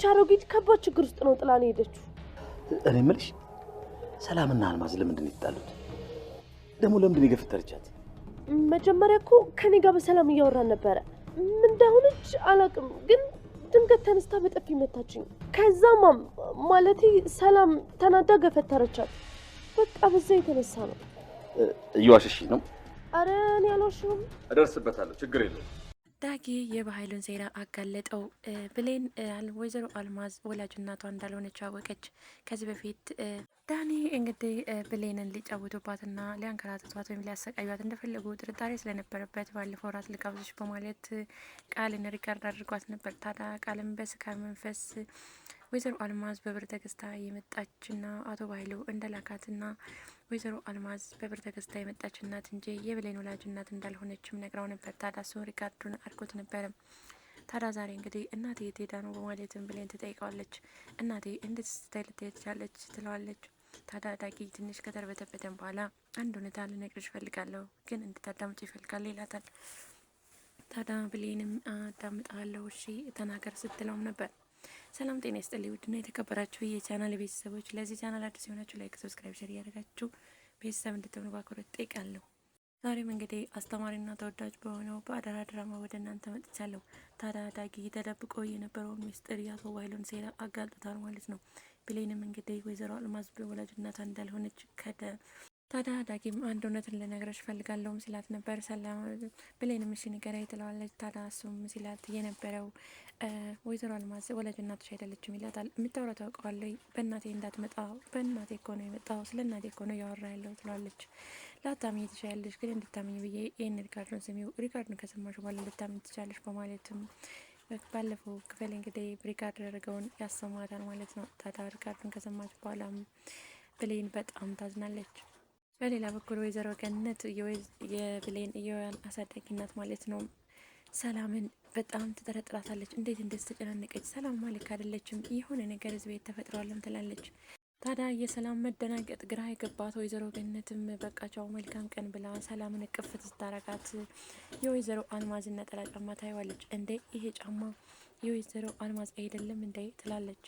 አሮጊት ከባድ ችግር ውስጥ ነው ጥላን ሄደችው። እኔ የምልሽ ሰላምና አልማዝ ለምንድን ነው የተጣሉት? ደግሞ ለምንድን ነው የገፈተረቻት? መጀመሪያ እኮ ከኔ ጋር በሰላም እያወራን ነበረ። ምን እንደሆነች አላውቅም፣ ግን ድንገት ተነስታ በጥፊ መታችኝ። ከዛም ማለቴ ሰላም ተናዳ ገፈተረቻት። በቃ በዛ የተነሳ ነው። እየዋሸሽ ነው? አረ እኔ አልዋሸሁም። እደርስበታለሁ፣ ችግር የለውም። ዳጊ የበኃይሉን ሴራ አጋለጠው። ብሌን ወይዘሮ አልማዝ ወላጅ እናቷ እንዳልሆነች አወቀች። ከዚህ በፊት ዳኒ እንግዲህ ብሌንን ሊጫወቱባትና ሊያንከራትቷት ወይም ሊያሰቃዩት እንደፈለጉ ጥርጣሬ ስለነበረበት ባለፈው ራት ልጋብዝሽ በማለት ቃልን ሪካርድ አድርጓት ነበር። ታዲያ ቃልን በስካር መንፈስ ወይዘሮ አልማዝ በብር ተገዝታ የመጣችና አቶ በኃይሉ እንደላካትና ወይዘሮ አልማዝ በብር ተገዝታ የመጣች እናት እንጂ የብሌን ወላጅ እናት እንዳልሆነችም ነግራው ነበር። ታዲያ እሱን ሪካርዱን አድርጎት ነበረ። ታዲያ ዛሬ እንግዲህ እናቴ የት ሄዳ ነው በማለትም ብሌን ትጠይቀዋለች። እናቴ እንዴት ስትል ትሄጃለች ትለዋለች። ታዲያ ዳጊ ትንሽ ከተርበተበተን በኋላ አንድ እውነታ ልነግርሽ እፈልጋለሁ፣ ግን እንድታዳምጪ ይፈልጋል ይላታል። ታዲያ ብሌንም አዳምጣለሁ እሺ ተናገር ስትለውም ነበር። ሰላም ጤና ይስጥልኝ ውድና የተከበራችሁ የቻናል ቤተሰቦች፣ ለዚህ ቻናል አዲስ የሆናችሁ ላይክ፣ ሰብስክራይብ፣ ሼር እያደረጋችሁ ቤተሰብ እንድትሆኑ በአክብሮት እጠይቃለሁ። ዛሬም እንግዲህ አስተማሪና ተወዳጅ በሆነው በአደራ ድራማ ወደ እናንተ መጥቻለሁ። ታዲያ ዳጊ ተደብቆ የነበረውን ሚስጥር የአቶ በኃይሉን ሴራ አጋልጦታል ማለት ነው። ብሌንም እንግዲህ ወይዘሮ አልማዝ ወላጅ እናቷ እንዳልሆነች ከደ ታዲያ ዳጊም አንድ እውነትን ልነግርሽ እፈልጋለሁ ሲላት ነበር። ሰላም ብሌንም እሺ ንገረኝ ትለዋለች። ታዲያ እሱም ሲላት የነበረው ወይዘሮ አልማዝ ወላጅ እናትሽ አይደለችም ይላታል። የምታወራው ታውቀዋለች። በእናቴ እንዳትመጣ በእናቴ እኮ ነው የመጣው፣ ስለ እናቴ እኮ ነው እያወራ ያለው ትለዋለች። ላታምኝ ትችያለሽ፣ ግን እንድታምኝ ብዬ ይህን ሪካርዱን ስሚው፣ ሪካርዱን ከሰማሽ በኋላ ልታምኝ ትችያለሽ በማለትም ባለፈው ክፍል እንግዲህ ሪካርድ ያደረገውን ያሰማታል ማለት ነው። ታዲያ ሪካርዱን ከሰማች በኋላ ብሌን በጣም ታዝናለች። በሌላ በኩል ወይዘሮ ገነት የብሌን የወያን አሳዳጊ እናት ማለት ነው ሰላምን በጣም ትጠረጥራታለች። እንዴት እንደዚህ ተጨናነቀች? ሰላም ማለክ አይደለችም፣ የሆነ ነገር እዚህ ቤት ተፈጥሯልም ትላለች። ታዲያ የሰላም መደናገጥ ግራ የገባት ወይዘሮ ገነትም በቃ ቻው መልካም ቀን ብላ ሰላምን እቅፍት ስታረጋት የወይዘሮ አልማዝ ነጠላ ጫማ ታይዋለች። እንዴ ይሄ ጫማ የወይዘሮ አልማዝ አይደለም እንዴ ትላለች።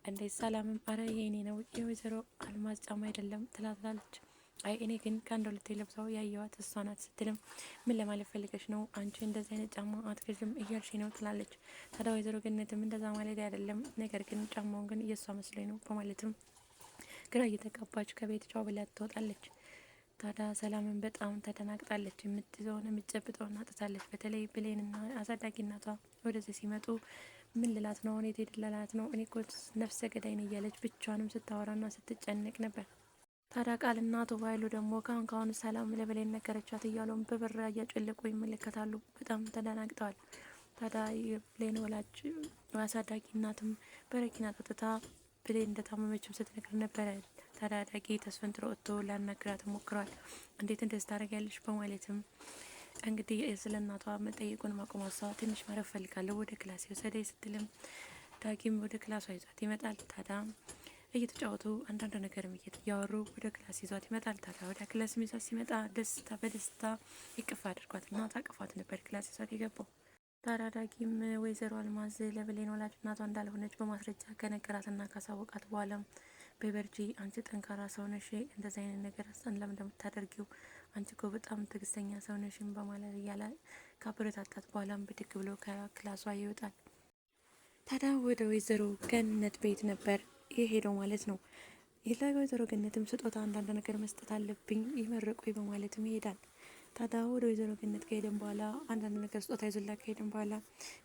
እንዴ ሰላምም አረ የኔ ነው የወይዘሮ አልማዝ ጫማ አይደለም ትላለች። አይ እኔ ግን ከአንድ ሁለቴ ለብሰው ያየዋት እሷ ናት ስትልም ምን ለማለት ፈልገሽ ነው አንቺ እንደዚህ አይነት ጫማ አትገዥም እያልሽ ነው ትላለች። ታዲያ ወይዘሮ ገነትም እንደዛ ማለት አይደለም፣ ነገር ግን ጫማውን ግን እየሷ መስሎኝ ነው በማለትም ግራ እየተጋባች ከቤት ጫው ብላ ትወጣለች። ታዲያ ሰላምን በጣም ተደናግጣለች። የምትይዘውን የምትጨብጠውን አጥታለች። በተለይ ብሌንና አሳዳጊ እናቷ ወደዚህ ሲመጡ ምን ልላት ነው? እኔ ትሄድላላት ነው? እኔ እኮ ነፍሰ ገዳይ ነኝ እያለች ብቻዋንም ስታወራና ስትጨነቅ ነበር። ታዲያ ቃልና አቶ በኃይሉ ደግሞ ካሁን ሰላም ለብሌን ነገረቻት እያሉም በብር እያጨለቁ ይመለከታሉ። በጣም ተደናግጠዋል። ታዲያ የብሌን ወላጅ አሳዳጊ እናትም በረኪና ጠጥታ ብሌን እንደታመመችም ስትነግር ነበረ። ታዲያ ዳጊ ተስፈንጥሮ ወጥቶ ሊያናግራት ሞክሯል። እንዴት እንደዚህ ታደርጊያለሽ በማለትም እንግዲህ ስለ እናቷ መጠየቁን ማቆማሷ ትንሽ ማረፍ ፈልጋለሁ ወደ ክላስ ወሰደኝ ስትልም ዳጊም ወደ ክላሷ ይዟት ይመጣል። ታዲያ እየተጫወቱ አንዳንድ ነገርም እያወሩ ወደ ክላስ ይዟት ይመጣል። ታዲያ ወደ ክላስ ይዟት ሲመጣ በደስታ ይቅፍ አድርጓትና ታቅፏት ነበር ክላስ ይዟት የገባው። ታዲያ ዳጊም ወይዘሮ አልማዝ ለብሌን ወላጅ እናቷ እንዳልሆነች በማስረጃ ከነገራትና ካሳወቃት በኋላም በበርጂ አንቺ ጠንካራ ሰው ነሽ፣ እንደዚህ አይነት ነገር ለምን እንደምታደርጊው አንቺ እኮ በጣም ትዕግስተኛ ሰው ነሽም በማለት እያለ ካበረታታት በኋላም ብድግ ብሎ ከክላሷ ይወጣል። ታዲያ ወደ ወይዘሮ ገነት ቤት ነበር የሄደው ማለት ነው። ለወይዘሮ ገነትም ስጦታ አንዳንድ ነገር መስጠት አለብኝ ይመርቁኝ በማለትም ይሄዳል። ታዲያ ወደ ወይዘሮ ገነት ከሄደን በኋላ አንዳንድ ነገር ስጦታ ይዞላ ከሄደን በኋላ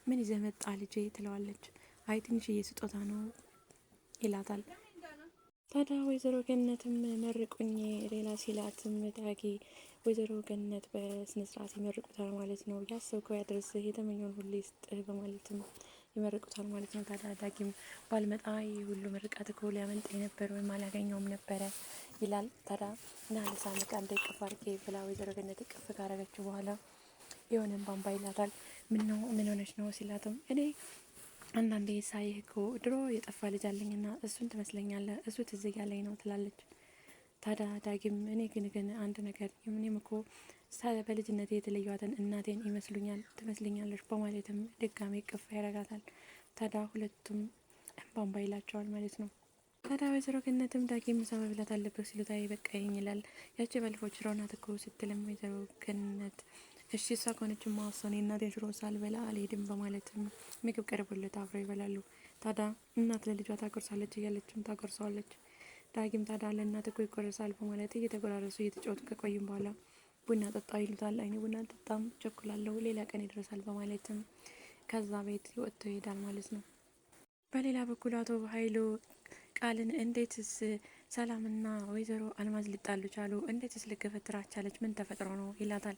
ምን ይዘህ መጣ ልጄ ትለዋለች። አይ ትንሽዬ ስጦታ ነው ይላታል። ታዲያ ወይዘሮ ገነትም መርቁኝ ሌላ ሲላትም ዳጊ ወይዘሮ ገነት በስነስርዓት ይመርቁታል ማለት ነው። ያሰብከው ያድርስህ የተመኘውን ሁሉ ይስጥህ በማለትም ይመርቁታል ማለት ነው። ታዲያ ዳጊም ባልመጣ ሁሉ ምርቃት እኮ ሊያመልጥ ነበር ወይም አላገኘውም ነበረ ይላል። ታዲያ ናልሳ መቃ እንደ ቅፍ አድርጌ ብላ ወይዘሮ ገነት ቅፍ ካረገችው በኋላ የሆነን ባምባ ይላታል። ምን ሆነች ነው ሲላትም እኔ አንዳንዴ ሳይህ እኮ ድሮ የጠፋ ልጅ አለኝና እሱን ትመስለኛለህ፣ እሱ ትዝ እያለኝ ነው ትላለች። ታዲያ ዳጊም እኔ ግን አንድ ነገር እኔም እኮ በልጅነቴ የተለዩዋትን እናቴን ይመስሉኛል ትመስለኛለች በማለትም ድጋሜ ቅፍ ያረጋታል። ታዲያ ሁለቱም ባምባ ይላቸዋል ማለት ነው። ታዲያ ወይዘሮ ገነትም ዳጊ ምሳ መብላት አለበት ሲሉት አይ በቃኝ ይላል። ያቺ ባለፈው ሽሮ ናት እኮ ስትልም ወይዘሮ ገነት እሺ እሷ ከሆነች ማወሰኔ እናቴን ሽሮ ሳልበላ አልሄድም በማለትም ምግብ ቀርቦለት አብረው ይበላሉ። ታዲያ እናት ለልጇ ታጎርሳለች እያለችም ታጎርሰዋለች። ዳጊም ታዲያ ለእናት እኮ ይቆረሳል በማለት እየተጎራረሱ እየተጫወቱ ከቆይም በኋላ ቡና ጠጣ ይሉታል። አይኔ ቡና ጠጣም ቸኩላለሁ ሌላ ቀን ይደርሳል በማለትም ከዛ ቤት ወጥቶ ይሄዳል ማለት ነው። በሌላ በኩል አቶ ኃይሉ ቃልን እንዴትስ ሰላምና ወይዘሮ አልማዝ ሊጣሉ ቻሉ? እንዴትስ ልገፈትራ ቻለች? ምን ተፈጥሮ ነው ይላታል።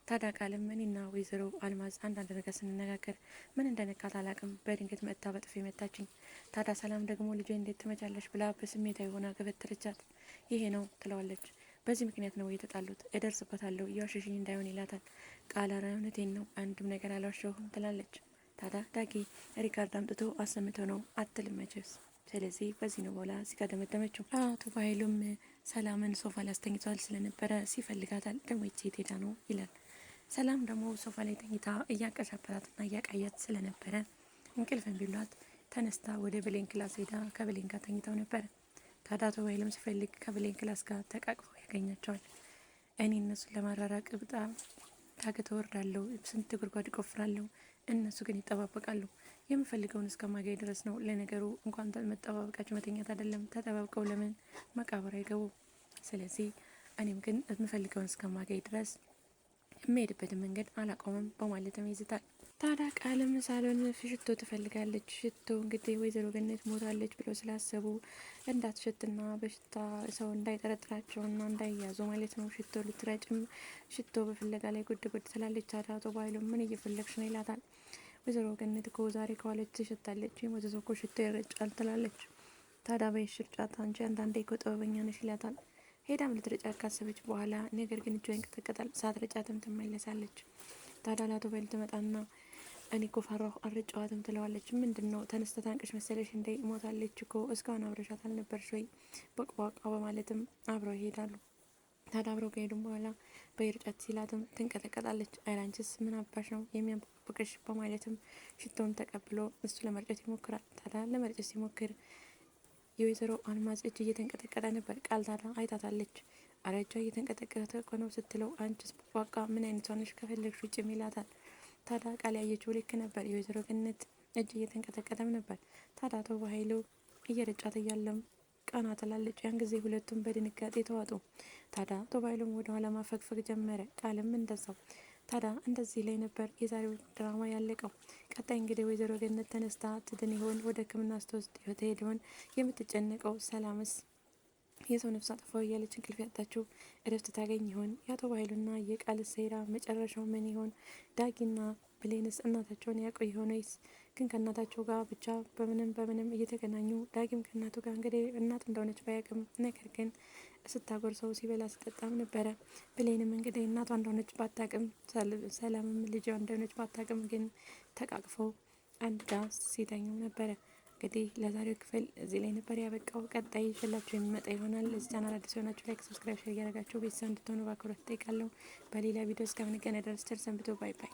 ታዲያ ቃልም እኔና ወይዘሮ አልማዝ አንዳንድ ነገር ስንነጋገር ምን እንደነካት አላቅም፣ በድንገት መጥታ በጥፊ መታችኝ። ታዲያ ሰላም ደግሞ ልጄ እንዴት ትመቻለሽ ብላ በስሜታዊ ሆና ገፈተረቻት። ይሄ ነው ትለዋለች። በዚህ ምክንያት ነው የተጣሉት፣ እደርስበታለሁ እያዋሸሽኝ እንዳይሆን ይላታል። ቃል ኧረ እውነቴን ነው አንድም ነገር አልዋሸሁም ትላለች። ታዲያ ዳጊ ሪካርድ አምጥቶ አሰምቶ ነው አትልም መቼስ። ስለዚህ በዚህ ነው በኋላ ሲቀደመደመችው። አቶ ኃይሉም ሰላምን ሶፋ ላይ አስተኝቷል ስለነበረ ሲፈልጋታል። ደግሞ ይቺ ሄዳ ነው ይላል። ሰላም ደግሞ ሶፋ ላይ ተኝታ እያቀሻበታትና እያቃያት ስለነበረ እንቅልፍ ቢሏት ተነስታ ወደ ብሌን ክላስ ሄዳ ከብሌን ጋር ተኝተው ነበረ። ታዲያ አቶ ኃይሉም ሲፈልግ ከብሌን ክላስ ጋር ተቃቅፈው ያገኛቸዋል። እኔ እነሱን ለማራራቅ በጣም ታገተ ወርዳለሁ፣ ስንት ጉድጓድ ቆፍራለሁ፣ እነሱ ግን ይጠባበቃሉ። የምፈልገውን እስከማገኝ ድረስ ነው። ለነገሩ እንኳን መጠባበቃቸው መተኛት አይደለም፣ ተጠባብቀው ለምን መቃብር አይገቡ? ስለዚህ እኔም ግን የምፈልገውን እስከማገኝ ድረስ የምሄድበትን መንገድ አላቆምም በማለትም ይዝታል። ታዲያ ቃልም ሳሎን ሽቶ ትፈልጋለች። ሽቶ እንግዲህ ወይዘሮ ገነት ሞታለች ብለው ስላሰቡ እንዳትሸትና በሽታ ሰው እንዳይጠረጥራቸውና እንዳይያዙ ማለት ነው። ሽቶ ልትረጭም ሽቶ በፍለጋ ላይ ጉድ ጉድ ትላለች። ታዲያ አቶ ባይሎ ምን እየፈለግሽ ነው ይላታል። ወይዘሮ ገነት እኮ ዛሬ ከዋለች ትሸታለች፣ የሞተ ሰው እኮ ሽቶ ይረጫል ትላለች። ታዲያ በሽርጫት አንቺ አንዳንዴ እኮ ጥበበኛ ነሽ ይላታል። ሄዳም ልትረጫት ካሰበች በኋላ ነገር ግን እጇ ይንቀጠቀጣል። ሳትረጫትም ትመለሳለች። ታዲያ ለአቶ ባይሎ ትመጣና እኔ እኮ ፈራሁ አልረጫዋትም ትለዋለች። ምንድን ነው ተነስተ ታንቅሽ መሰለሽ እንደ ሞታለች እኮ እስካሁን አብረሻት አልነበርሽ ወይ በቅቧቃ በማለትም አብረው ይሄዳሉ። ታዲያ አብረው ከሄዱም በኋላ በይርጫት ሲላትም ትንቀጠቀጣለች። አይላንችስ ምን አባሽ ነው የሚያንበቅሽ በማለትም ሽቶውን ተቀብሎ እሱ ለመርጨት ይሞክራል። ታዲያ ለመርጨት ሲሞክር የወይዘሮ አልማዝ እጅ እየተንቀጠቀጠ ነበር። ቃል ታዲያ አይታታለች። አረ እጇ እየተንቀጠቀጠ እኮ ነው ስትለው አንቺስ በቃ ምን አይነት ሆነሽ ከፈለግሽ ውጭ ይላታል። ታዲያ ቃል ያየችው ልክ ነበር። የወይዘሮ ገነት እጅ እየተንቀጠቀጠም ነበር። ታዲያ አቶ ኃይሉ እየረጫት እያለም ቀና ትላለች። ያን ጊዜ ሁለቱም በድንጋጤ ተዋጡ። ታዲያ አቶ ኃይሉም ወደ ኋላ ማፈግፈግ ጀመረ። ቃልም እንደዛው። ታዲያ እንደዚህ ላይ ነበር የዛሬው ድራማ ያለቀው። ቀጣይ እንግዲህ ወይዘሮ ገነት ተነስታ ትድን ይሆን? ወደ ሕክምና ስትወስድ ትሄድ ይሆን? የምትጨነቀው ሰላምስ የሰው ነፍስ አጠፋው እያለች እንቅልፍ ያጣችው እረፍት ታገኝ ይሆን? የአቶ ኃይሉና የቃል ሴራ መጨረሻው ምን ይሆን? ዳጊና ብሌንስ እናታቸውን ያውቁ ይሆን ወይስ ግን ከእናታቸው ጋር ብቻ በምንም እየተገናኙ ዳጊም ከእናቱ ጋር እንግዲህ እናት እንደሆነች ባያውቅም ነገር ግን ስታጎርሰው ሲበላ ስጠጣም ነበረ። ብሌንም እንግዲህ እናቷ እንደሆነች ባታውቅም ሰላምም ልጇ እንደሆነች ባታውቅም ግን ተቃቅፈው አንድ ጋር ሲተኙ ነበረ። እንግዲህ ለዛሬው ክፍል እዚህ ላይ ነበር ያበቃው። ቀጣይ ይዤላችሁ የሚመጣ ይሆናል። ለዚህ ቻናል አዲስ የሆናችሁ ላይክ፣ ሰብስክራይብ፣ ሼር እያደረጋችሁ ቤተሰብ እንድትሆኑ በአክብሮት እጠይቃለሁ። በሌላ ቪዲዮ እስከምንገናኝ ድረስ ቸር ሰንብቱ። ባይ ባይ።